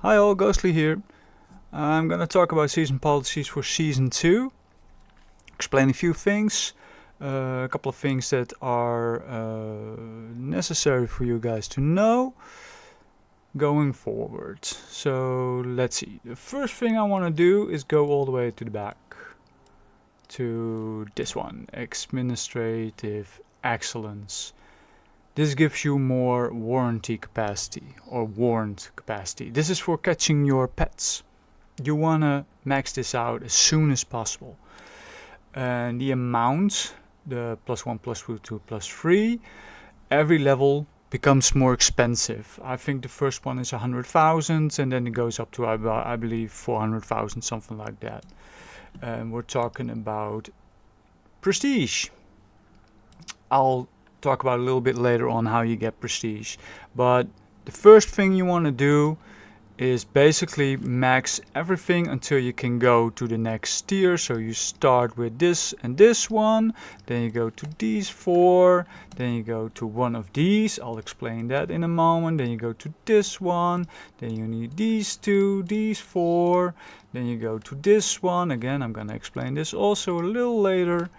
Hi all, Ghostly here. I'm gonna talk about season policies for season 2. Explain a few things, a couple of things that are necessary for you guys to know going forward. So let's see. The first thing I want to do is go all the way to the back to this one, administrative excellence. This gives you more warranty capacity or warrant capacity. This is for catching your pets. You want to max this out as soon as possible. And the amount, the +1, +2, +3, every level becomes more expensive. I think the first one is 100,000 and then it goes up to I believe 400,000, something like that. And we're talking about prestige. I'll talk about a little bit later on how you get prestige, but the first thing you want to do is basically max everything until you can go to the next tier. So you start with this and this one, then you go to these 4, then you go to one of these, I'll explain that in a moment, then you go to this one, then you need these 2, these 4, then you go to this one, again I'm gonna explain this also a little later,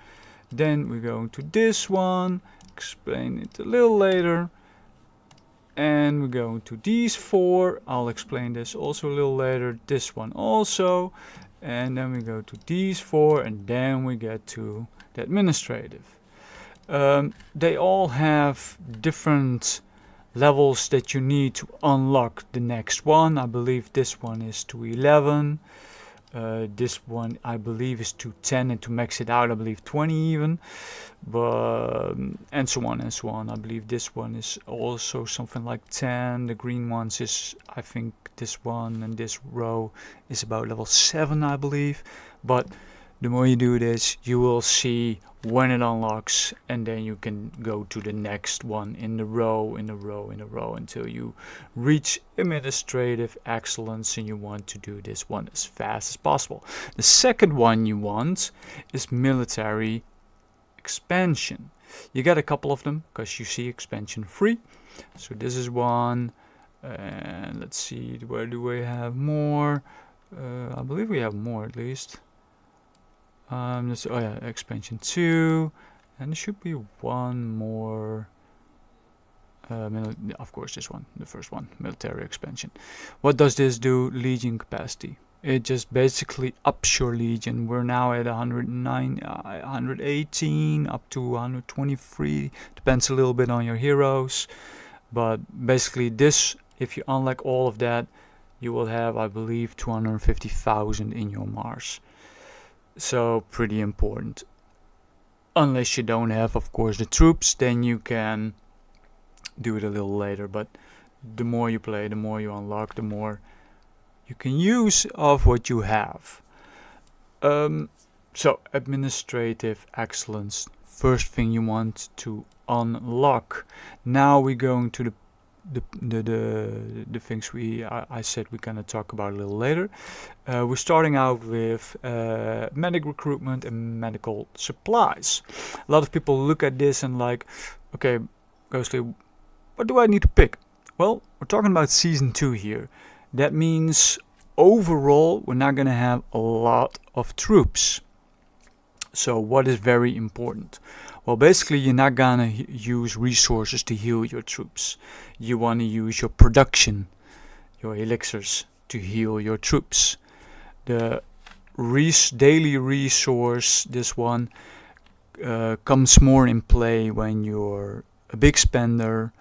then we go to this one, explain it a little later, and we go to these 4, I'll explain this also a little later, this one also, and then we go to these 4, and then we get to the administrative. They all have different levels that you need to unlock the next one. I believe this one is to 11. This one I believe is to 10, and to max it out I believe 20 even, but and so on and so on. I believe this one is also something like 10. The green ones is, I think this one and this row is about level 7 I believe, but the more you do this you will see when it unlocks, and then you can go to the next one in the row until you reach administrative excellence, and you want to do this one as fast as possible. The second one you want is military expansion. You get a couple of them because you see expansion free. So this is one, and let's see, where do we have more? I believe we have more at least. Oh yeah, expansion 2, and there should be one more. Of course, this one, the first one, military expansion. What does this do? Legion capacity. It just basically ups your legion. We're now at 109, 118, up to 123. Depends a little bit on your heroes, but basically this, if you unlock all of that, you will have, I believe, 250,000 in your Mars. So pretty important. Unless you don't have, of course, the troops, then you can do it a little later. But the more you play, the more you unlock, the more you can use of what you have. So administrative excellence, first thing you want to unlock. Now we're going to the things I said we're gonna talk about a little later. We're starting out with medic recruitment and medical supplies. A lot of people look at this and like, okay, Ghostly, what do I need to pick? Well, we're talking about season 2 here. That means overall we're not gonna have a lot of troops. So what is very important? Well, basically you're not gonna use resources to heal your troops. You want to use your production, your elixirs, to heal your troops. The daily resource, this one, comes more in play when you're a big spender,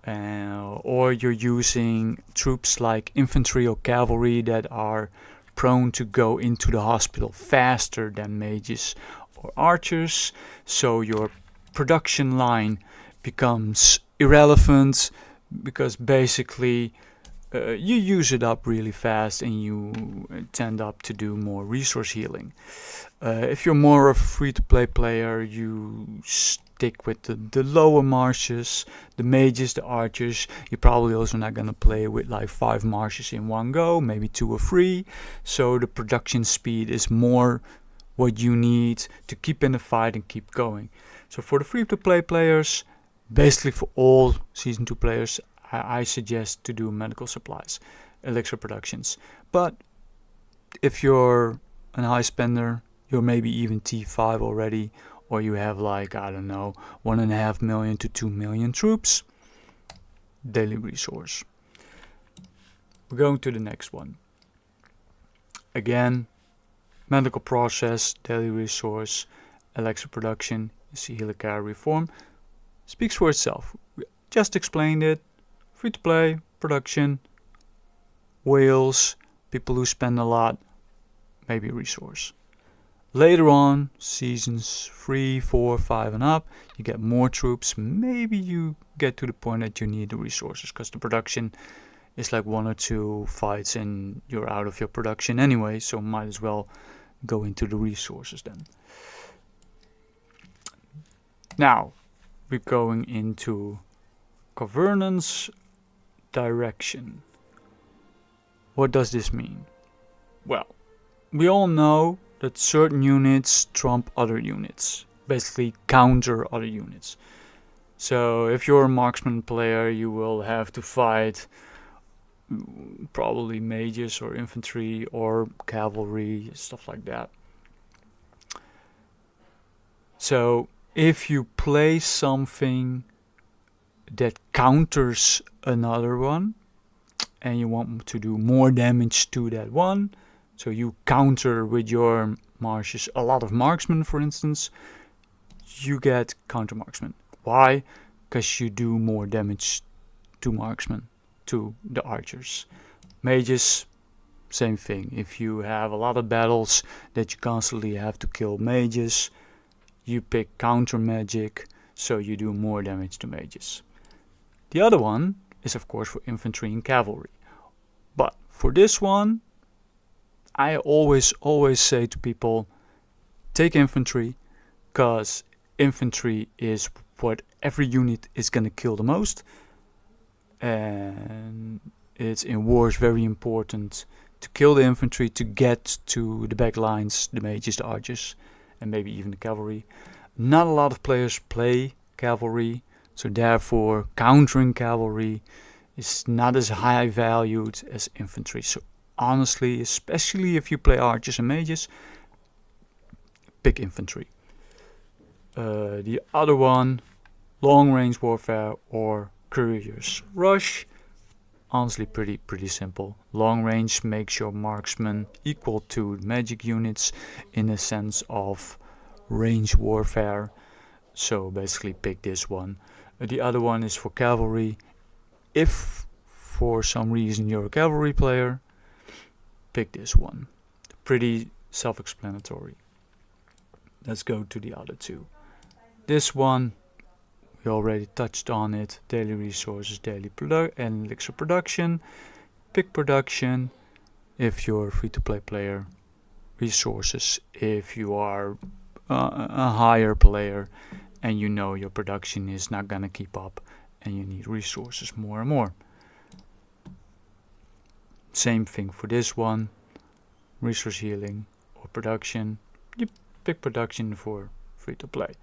or you're using troops like infantry or cavalry that are prone to go into the hospital faster than mages or archers. So your production line becomes irrelevant because basically you use it up really fast and you tend up to do more resource healing. If you're more of a free-to-play player, you stick with the lower marshes, the mages, the archers. You're probably also not gonna play with like 5 marshes in one go, maybe 2 or 3. So the production speed is more what you need to keep in the fight and keep going. So for the free-to-play players, basically for all Season 2 players, I suggest to do medical supplies. elixir productions. But if you're an high spender, you're maybe even T5 already, or you have like, I don't know, 1.5 million to 2 million troops, daily resource. We're going to the next one. Again, medical process, daily resource, elixir production. You see Helicare reform. Speaks for itself. We just explained it. Free to play, production, whales, people who spend a lot, maybe a resource. Later on, seasons 3, 4, 5 and up, you get more troops. Maybe you get to the point that you need the resources because the production is like 1 or 2 fights and you're out of your production anyway, so might as well go into the resources then. Now, we're going into governance direction. What does this mean? Well, we all know that certain units trump other units, basically counter other units. So if you're a marksman player, you will have to fight probably mages or infantry or cavalry, stuff like that. So if you play something that counters another one and you want to do more damage to that one, so you counter with your marshes a lot of marksmen, for instance, you get counter marksman. Why? Because you do more damage to marksmen, to the archers. Mages, same thing. If you have a lot of battles that you constantly have to kill mages, you pick counter magic, so you do more damage to mages. The other one is of course for infantry and cavalry. But for this one, I always say to people, take infantry, because infantry is what every unit is gonna kill the most, and it's in wars very important to kill the infantry to get to the back lines, the mages, the archers, and maybe even the cavalry. Not a lot of players play cavalry, so therefore countering cavalry is not as high valued as infantry. So honestly, especially if you play archers and mages, pick infantry. The other one, long range warfare or couriers. Rush, honestly pretty simple. Long range makes your marksman equal to magic units in the sense of range warfare. So basically pick this one. The other one is for cavalry. If for some reason you're a cavalry player, pick this one. Pretty self-explanatory. Let's go to the other two. This one, we already touched on it. Daily resources, daily and elixir production. Pick production if you're a free-to-play player. Resources if you are a higher player and you know your production is not gonna keep up and you need resources more and more. Same thing for this one. Resource healing or production. You pick production for free-to-play.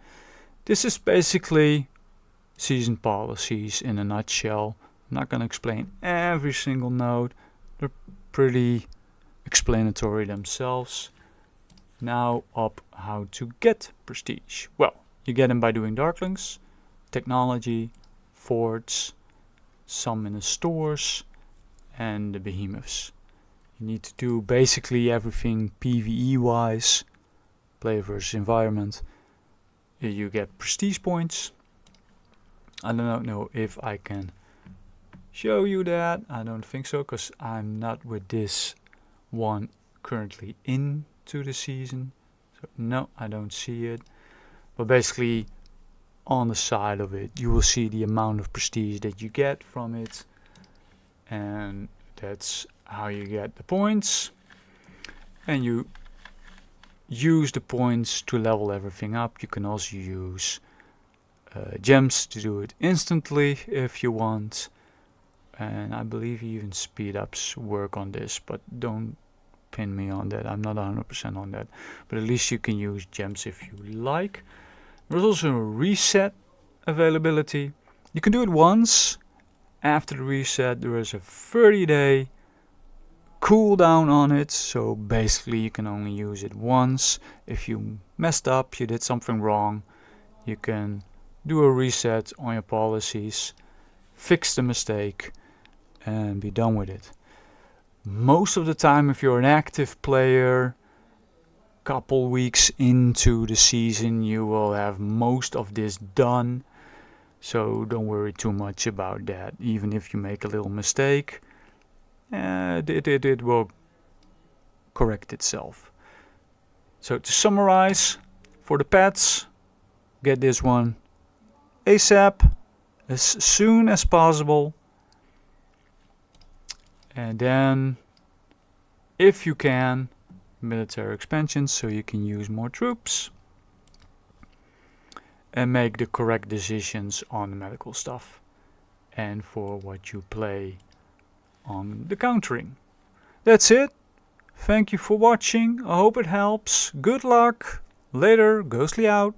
This is basically season policies in a nutshell. I'm not going to explain every single node. They're pretty explanatory themselves. Now up how to get prestige. Well, you get them by doing Darklings, technology, forts, some in the stores, and the behemoths. You need to do basically everything PvE wise, player versus environment. You get prestige points. I don't know if I can show you that. I don't think so, because I'm not with this one currently into the season. So no, I don't see it. But basically on the side of it, you will see the amount of prestige that you get from it. And that's how you get the points. And you use the points to level everything up. You can also use gems to do it instantly if you want. And I believe even speed ups work on this, but don't pin me on that. I'm not 100% on that. But at least you can use gems if you like. There's also a reset availability. You can do it once. After the reset, there is a 30-day cooldown on it, so basically you can only use it once. If you messed up, you did something wrong, you can do a reset on your policies, fix the mistake, and be done with it. Most of the time, if you're an active player, couple weeks into the season, you will have most of this done. So don't worry too much about that. Even if you make a little mistake, it will correct itself. So to summarize, for the pets, get this one ASAP, as soon as possible. And then, if you can, military expansion so you can use more troops. And make the correct decisions on the medical stuff. And for what you play on the countering. That's it. Thank you for watching. I hope it helps. Good luck. Later. Ghostly out.